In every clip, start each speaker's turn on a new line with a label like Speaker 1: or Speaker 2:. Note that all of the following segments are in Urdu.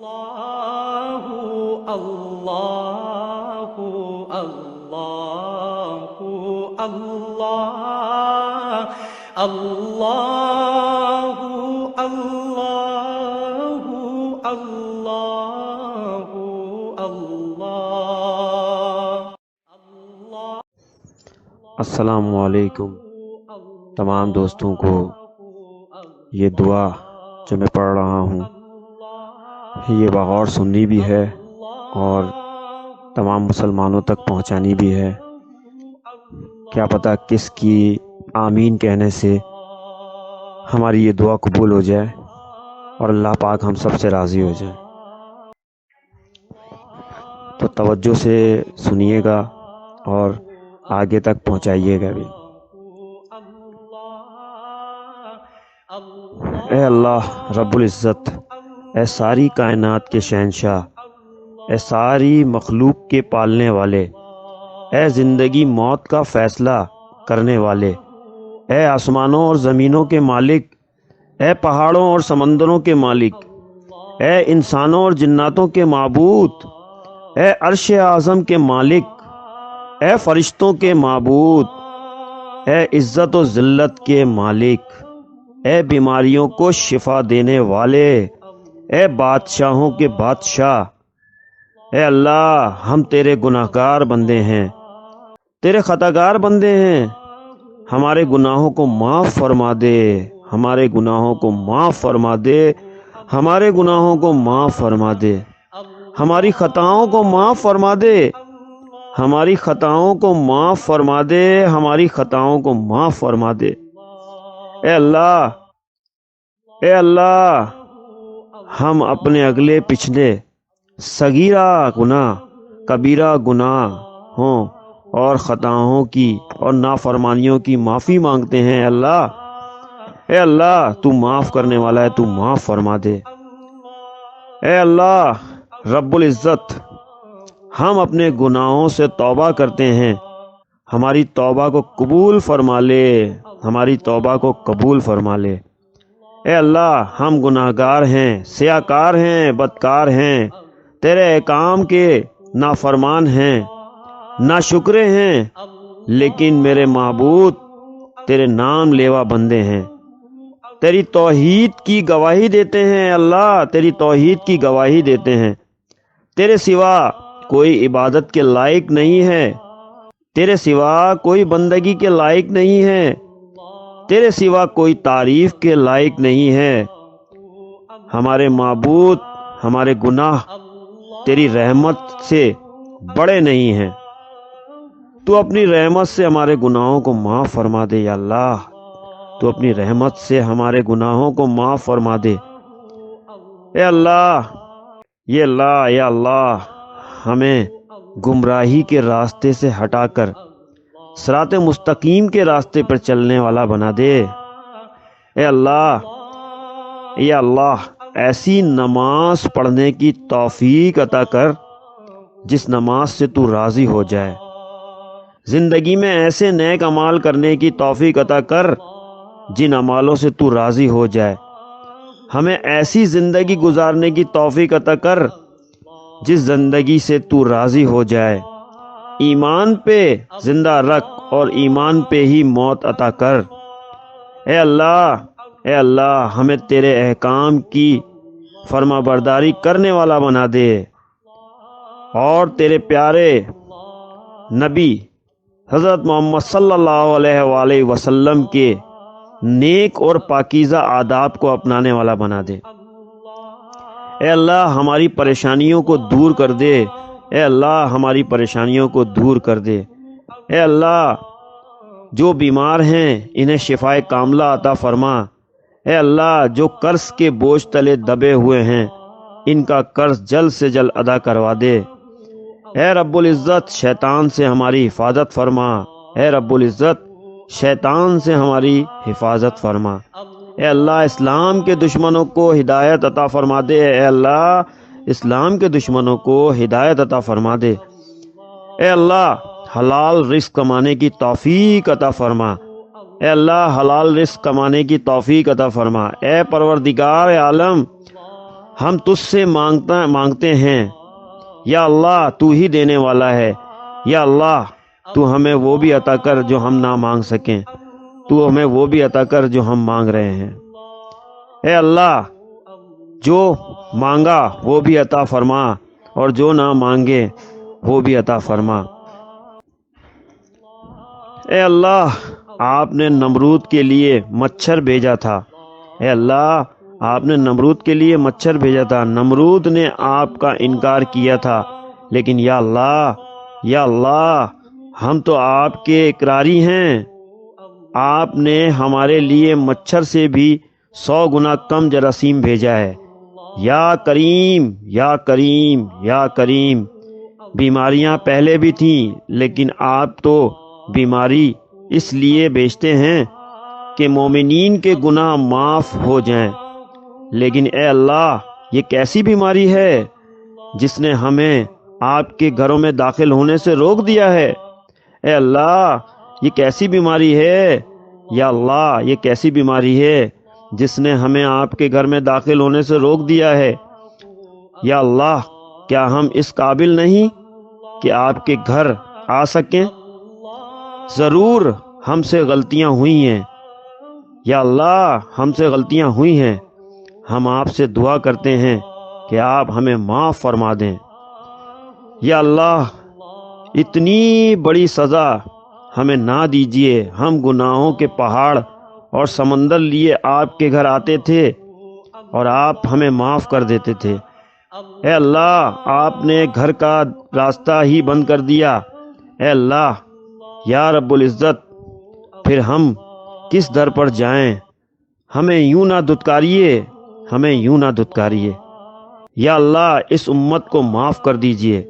Speaker 1: اللہ اللہ اللہ اللہ اللہ اللہ اللہ۔
Speaker 2: السلام علیکم تمام دوستوں کو۔ یہ دعا جو میں پڑھ رہا ہوں یہ بغور سننی بھی ہے اور تمام مسلمانوں تک پہنچانی بھی ہے۔ کیا پتہ کس کی آمین کہنے سے ہماری یہ دعا قبول ہو جائے اور اللہ پاک ہم سب سے راضی ہو جائے۔ تو توجہ سے سنیے گا اور آگے تک پہنچائیے گا بھی۔ اے اللہ رب العزت، اے ساری کائنات کے شہنشاہ، اے ساری مخلوق کے پالنے والے، اے زندگی موت کا فیصلہ کرنے والے، اے آسمانوں اور زمینوں کے مالک، اے پہاڑوں اور سمندروں کے مالک، اے انسانوں اور جناتوں کے معبود، اے عرش اعظم کے مالک، اے فرشتوں کے معبود، اے عزت و ذلت کے مالک، اے بیماریوں کو شفا دینے والے، اے بادشاہوں کے بادشاہ، اے اللہ ہم تیرے گناہگار بندے ہیں، تیرے خطاگار بندے ہیں۔ ہمارے گناہوں کو معاف فرما دے، ہمارے گناہوں کو معاف فرما دے، ہمارے گناہوں کو معاف فرما دے، ہماری خطاؤں کو معاف فرما دے، ہماری خطاؤں کو معاف فرما دے، ہماری خطاؤں کو معاف فرما دے۔ اے اللہ، اے اللہ ہم اپنے اگلے پچھلے صغیرہ گناہ، کبیرہ گناہ ہوں اور خطاؤں کی اور نافرمانیوں کی معافی مانگتے ہیں۔ اے اللہ تو معاف کرنے والا ہے، تو معاف فرما دے۔ اے اللہ رب العزت، ہم اپنے گناہوں سے توبہ کرتے ہیں، ہماری توبہ کو قبول فرما لے، ہماری توبہ کو قبول فرما لے۔ اے اللہ ہم گناہگار ہیں، سیاکار ہیں، بدکار ہیں، تیرے احکام کے نافرمان ہیں، ناشکرے ہیں، لیکن میرے معبود تیرے نام لیوا بندے ہیں، تیری توحید کی گواہی دیتے ہیں۔ اللہ تیری توحید کی گواہی دیتے ہیں۔ تیرے سوا کوئی عبادت کے لائق نہیں ہے، تیرے سوا کوئی بندگی کے لائق نہیں ہے، تیرے سوا کوئی تعریف کے لائق نہیں ہے۔ ہمارے معبود، ہمارے گناہ تیری رحمت سے بڑے نہیں ہیں، تو اپنی رحمت سے ہمارے گناہوں کو معاف فرما دے۔ یا اللہ تو اپنی رحمت سے ہمارے گناہوں کو معاف فرما دے۔ اے اللہ، یا اللہ ہمیں گمراہی کے راستے سے ہٹا کر صراط مستقیم کے راستے پر چلنے والا بنا دے۔ اے اللہ، یا اللہ ایسی نماز پڑھنے کی توفیق عطا کر جس نماز سے تو راضی ہو جائے، زندگی میں ایسے نیک اعمال کرنے کی توفیق عطا کر جن اعمالوں سے تو راضی ہو جائے، ہمیں ایسی زندگی گزارنے کی توفیق عطا کر جس زندگی سے تو راضی ہو جائے، ایمان پہ زندہ رکھ اور ایمان پہ ہی موت عطا کر۔ اے اللہ ہمیں تیرے احکام کی فرما برداری کرنے والا بنا دے اور تیرے پیارے نبی حضرت محمد صلی اللہ علیہ وآلہ وسلم کے نیک اور پاکیزہ آداب کو اپنانے والا بنا دے۔ اے اللہ ہماری پریشانیوں کو دور کر دے، اے اللہ ہماری پریشانیوں کو دور کر دے۔ اے اللہ جو بیمار ہیں انہیں شفائے کاملہ عطا فرما۔ اے اللہ جو قرض کے بوجھ تلے دبے ہوئے ہیں ان کا قرض جلد سے جلد ادا کروا دے۔ اے رب العزت شیطان سے ہماری حفاظت فرما، اے رب العزت شیطان سے ہماری حفاظت فرما۔ اے اللہ اسلام کے دشمنوں کو ہدایت عطا فرما دے، اے اللہ اسلام کے دشمنوں کو ہدایت عطا فرما دے۔ اے اللہ حلال رزق کمانے کی توفیق عطا فرما، اے اللہ حلال رزق کمانے کی توفیق عطا فرما۔ اے پروردگار عالم ہم تجھ سے مانگتے ہیں، یا اللہ تو ہی دینے والا ہے، یا اللہ تو ہمیں وہ بھی عطا کر جو ہم نہ مانگ سکیں، تو ہمیں وہ بھی عطا کر جو ہم مانگ رہے ہیں۔ اے اللہ، جو مانگا وہ بھی عطا فرما، اور جو نہ مانگے وہ بھی عطا فرما۔ اے اللہ، آپ نے نمرود کے لیے مچھر بھیجا تھا، اے اللہ آپ نے نمرود کے لیے مچھر بھیجا تھا، نمرود نے آپ کا انکار کیا تھا، لیکن یا اللہ ہم تو آپ کے اقراری ہیں، آپ نے ہمارے لیے مچھر سے بھی 100 گنا کم جراثیم بھیجا ہے۔ یا کریم یا کریم یا کریم، بیماریاں پہلے بھی تھیں، لیکن آپ تو بیماری اس لیے بھیجتے ہیں کہ مومنین کے گناہ معاف ہو جائیں، لیکن اے اللہ یہ کیسی بیماری ہے جس نے ہمیں آپ کے گھروں میں داخل ہونے سے روک دیا ہے؟ اے اللہ یہ کیسی بیماری ہے، یا اللہ یہ کیسی بیماری ہے جس نے ہمیں آپ کے گھر میں داخل ہونے سے روک دیا ہے؟ یا اللہ کیا ہم اس قابل نہیں کہ آپ کے گھر آ سکیں؟ ضرور ہم سے غلطیاں ہوئی ہیں، یا اللہ ہم سے غلطیاں ہوئی ہیں، ہم آپ سے دعا کرتے ہیں کہ آپ ہمیں معاف فرما دیں۔ یا اللہ اتنی بڑی سزا ہمیں نہ دیجیے، ہم گناہوں کے پہاڑ اور سمندر لیے آپ کے گھر آتے تھے اور آپ ہمیں معاف کر دیتے تھے۔ اے اللہ آپ نے گھر کا راستہ ہی بند کر دیا، اے اللہ یا رب العزت پھر ہم کس در پر جائیں؟ ہمیں یوں نہ دھتکاریے، ہمیں یوں نہ دھتکاریے۔ یا اللہ اس امت کو معاف کر دیجئے،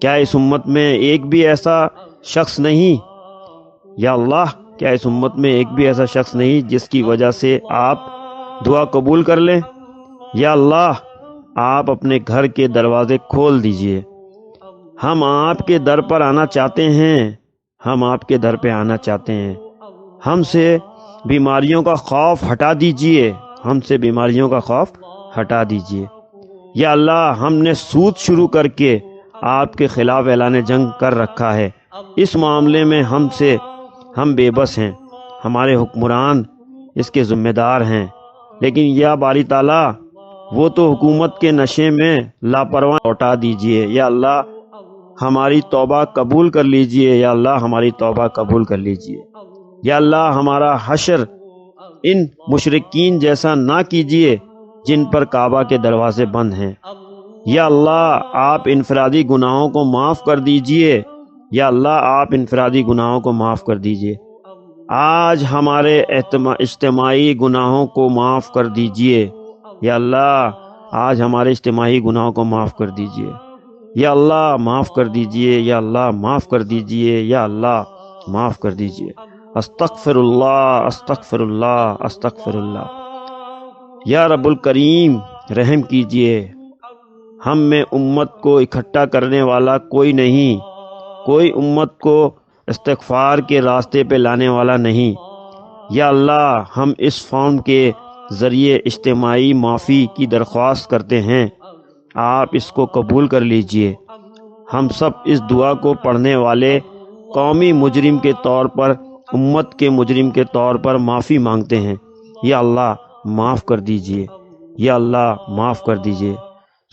Speaker 2: کیا اس امت میں ایک بھی ایسا شخص نہیں، یا اللہ کیا اس امت میں ایک بھی ایسا شخص نہیں جس کی وجہ سے آپ دعا قبول کر لیں؟ یا اللہ آپ اپنے گھر کے دروازے کھول دیجئے، ہم آپ کے در پر آنا چاہتے ہیں، ہم آپ کے در پہ آنا چاہتے ہیں۔ ہم سے بیماریوں کا خوف ہٹا دیجئے، ہم سے بیماریوں کا خوف ہٹا دیجئے۔ یا اللہ ہم نے سود شروع کر کے آپ کے خلاف اعلان جنگ کر رکھا ہے، اس معاملے میں ہم بے بس ہیں، ہمارے حکمران اس کے ذمہ دار ہیں، لیکن یا باری تعالیٰ وہ تو حکومت کے نشے میں لاپرواہ لوٹا دیجئے۔ یا اللہ ہماری توبہ قبول کر لیجئے، یا اللہ ہماری توبہ قبول کر لیجئے۔ یا اللہ ہمارا حشر ان مشرکین جیسا نہ کیجئے جن پر کعبہ کے دروازے بند ہیں۔ یا اللہ آپ انفرادی گناہوں کو معاف کر دیجئے، یا اللہ آپ انفرادی گناہوں کو معاف کر دیجئے۔ آج ہمارے اجتماعی گناہوں کو معاف کر دیجئے، یا اللہ آج ہمارے اجتماعی گناہوں کو معاف کر دیجئے۔ یا اللہ معاف کر دیجئے، یا اللہ معاف کر دیجئے، یا اللہ معاف کر دیجئے۔ استغفر اللہ استغفر اللہ استغفر اللہ۔ یا رب الکریم رحم کیجئے، ہم میں امت کو اکٹھا کرنے والا کوئی نہیں، کوئی امت کو استغفار کے راستے پہ لانے والا نہیں۔ یا اللہ ہم اس فارم کے ذریعے اجتماعی معافی کی درخواست کرتے ہیں، آپ اس کو قبول کر لیجئے۔ ہم سب اس دعا کو پڑھنے والے قومی مجرم کے طور پر، امت کے مجرم کے طور پر معافی مانگتے ہیں۔ یا اللہ معاف کر دیجئے، یا اللہ معاف کر دیجئے،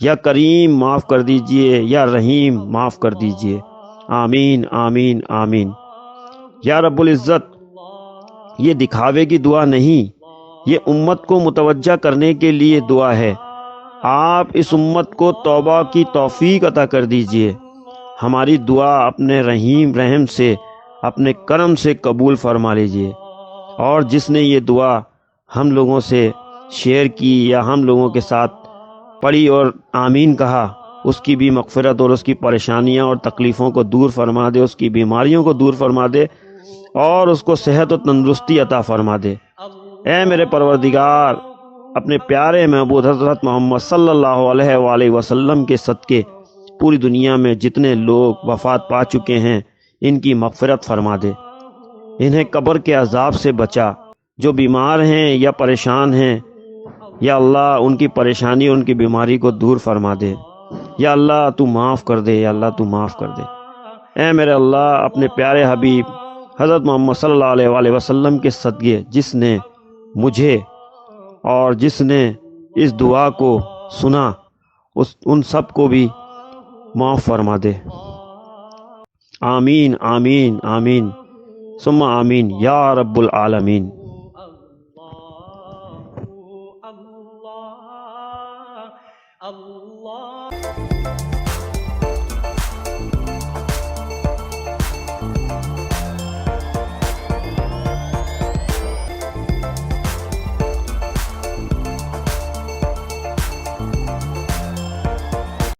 Speaker 2: یا کریم معاف کر دیجئے، یا رحیم معاف کر دیجئے۔ آمین آمین آمین۔ یا رب العزت یہ دکھاوے کی دعا نہیں، یہ امت کو متوجہ کرنے کے لیے دعا ہے۔ آپ اس امت کو توبہ کی توفیق عطا کر دیجئے، ہماری دعا اپنے رحم سے، اپنے کرم سے قبول فرما لیجئے، اور جس نے یہ دعا ہم لوگوں سے شیئر کی یا ہم لوگوں کے ساتھ پڑھی اور آمین کہا، اس کی بھی مغفرت اور اس کی پریشانیاں اور تکلیفوں کو دور فرما دے، اس کی بیماریوں کو دور فرما دے، اور اس کو صحت و تندرستی عطا فرما دے۔ اے میرے پروردگار، اپنے پیارے محبوب حضرت محمد صلی اللہ علیہ وآلہ وسلم کے صدقے پوری دنیا میں جتنے لوگ وفات پا چکے ہیں ان کی مغفرت فرما دے، انہیں قبر کے عذاب سے بچا، جو بیمار ہیں یا پریشان ہیں یا اللہ ان کی پریشانی ان کی بیماری کو دور فرما دے، یا اللہ تو معاف کر دے، یا اللہ تو معاف کر دے۔ اے میرے اللہ، اپنے پیارے حبیب حضرت محمد صلی اللہ علیہ وآلہ وسلم کے صدقے جس نے مجھے اور جس نے اس دعا کو سنا ان سب کو بھی معاف فرما دے۔ آمین آمین آمین ثم آمین یا رب العالمین۔